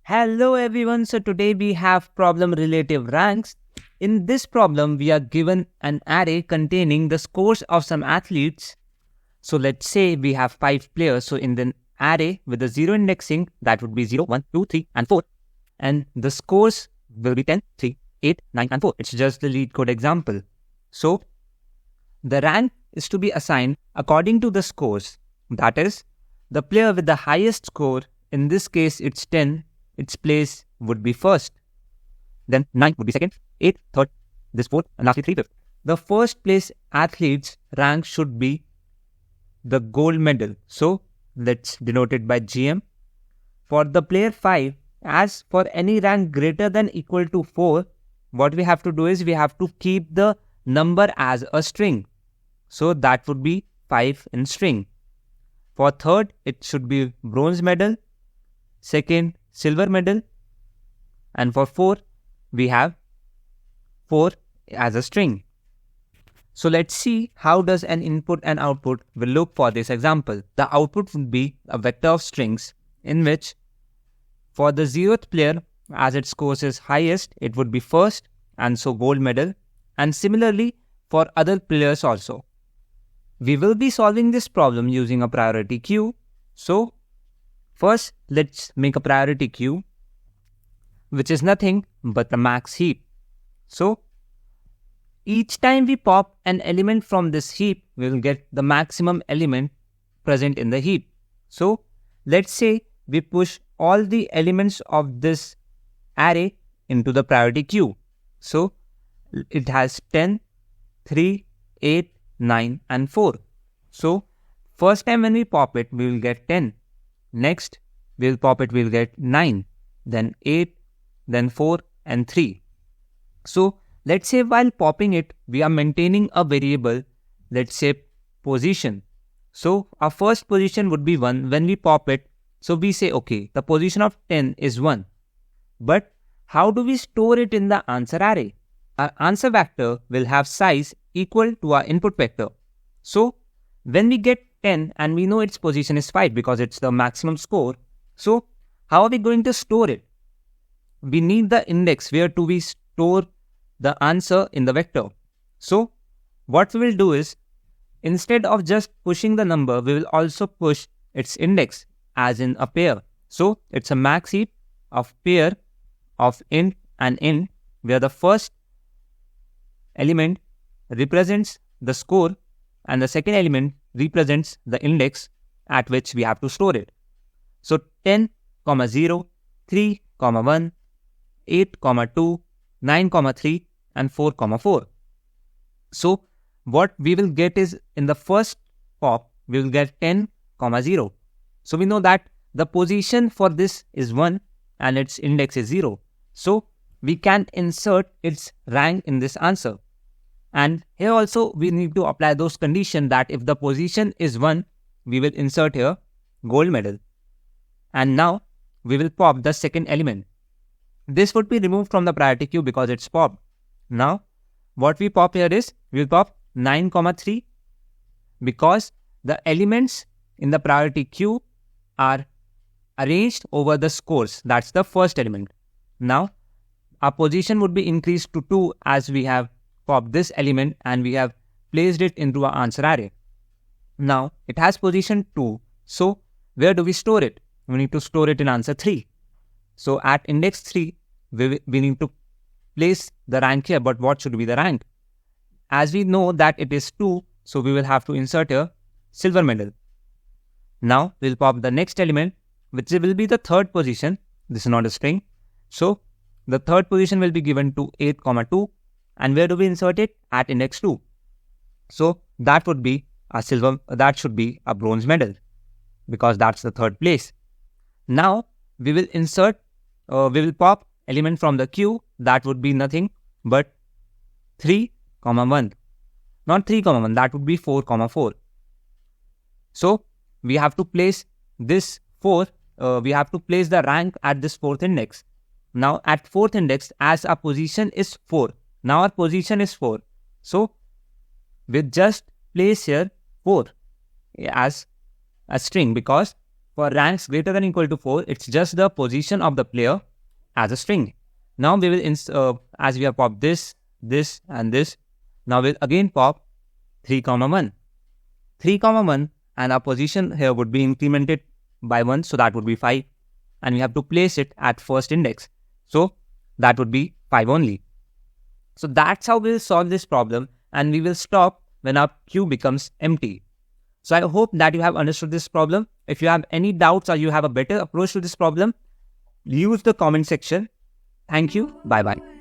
Hello everyone, so today we have problem relative ranks. In this problem, we are given an array containing the scores of some athletes. So let's say we have 5 players. So in the array with the 0 indexing, that would be 0, 1, 2, 3 and 4. And the scores will be 10, 3, 8, 9 and 4. It's just the LeetCode example. So the rank is to be assigned according to the scores. That is, the player with the highest score, in this case it's 10, its place would be first. Then 9 would be second, 8 third, this fourth, and lastly 3 fifth. The first place athlete's rank should be the gold medal. So let's denote it by GM. For the player 5, as for any rank greater than equal to 4, what we have to do is we have to keep the number as a string. So that would be 5 in string. For third, it should be bronze medal. Second, silver medal. And for 4, we have 4 as a string. So let's see how does an input and output will look for this example. The output would be a vector of strings in which for the 0th player, as its scores is highest, it would be first and so gold medal. And similarly for other players also. We will be solving this problem using a priority queue. So first, let's make a priority queue, which is nothing but the max heap. So each time we pop an element from this heap, we will get the maximum element present in the heap. So let's say we push all the elements of this array into the priority queue. So it has 10, 3, 8, 9 and 4. So first time when we pop it, we will get 10. Next, we'll pop it, we'll get 9, then 8, then 4 and 3. So let's say while popping it, we are maintaining a variable, let's say position. So our first position would be 1 when we pop it. So we say, okay, the position of 10 is 1. But how do we store it in the answer array? Our answer vector will have size equal to our input vector. So when we get 10 and we know its position is 5 because it's the maximum score. So how are we going to store it? We need the index where do we store the answer in the vector. So what we will do is instead of just pushing the number, we will also push its index as in a pair. So it's a max heap of pair of int and int where the first element represents the score and the second element represents the index at which we have to store it. So 10, 0, 3, 1, 8, 2, 9, 3 and 4, 4. So what we will get is in the first pop, we will get 10, 0. So we know that the position for this is 1 and its index is 0. So we can insert its rank in this answer. And here also we need to apply those conditions that if the position is 1, we will insert here gold medal. And now we will pop the second element. This would be removed from the priority queue because it's popped. Now what we pop here is we will pop 9, 3 because the elements in the priority queue are arranged over the scores. That's the first element. Now our position would be increased to 2 as we have popped this element and we have placed it into our answer array. Now it has position 2. So where do we store it? We need to store it in answer 3. So at index 3, we need to place the rank here. But what should be the rank? As we know that it is 2, so we will have to insert here silver medal. Now we'll pop the next element, which will be the third position. This is not a string. So the third position will be given to 8, 2. And where do we insert it? At index 2. So that would be a silver, that should be a bronze medal because that's the third place. Now we will insert, we will pop element from the queue. That would be nothing but 3, 1. Not 3, 1, that would be 4, 4. So we have to place this 4, we have to place the rank at this 4th index. Now at 4th index, as our position is 4, now our position is 4. So we just place here 4 as a string because For ranks greater than or equal to 4, it's just the position of the player as a string. Now we will, as we have popped this, and this, now we'll again pop 3, 1. 3, 1, and our position here would be incremented by 1, so that would be 5. And we have to place it at first index. So that would be 5 only. So that's how we'll solve this problem, and we will stop when our queue becomes empty. So I hope that you have understood this problem. If you have any doubts or you have a better approach to this problem, use the comment section. Thank you. Bye-bye.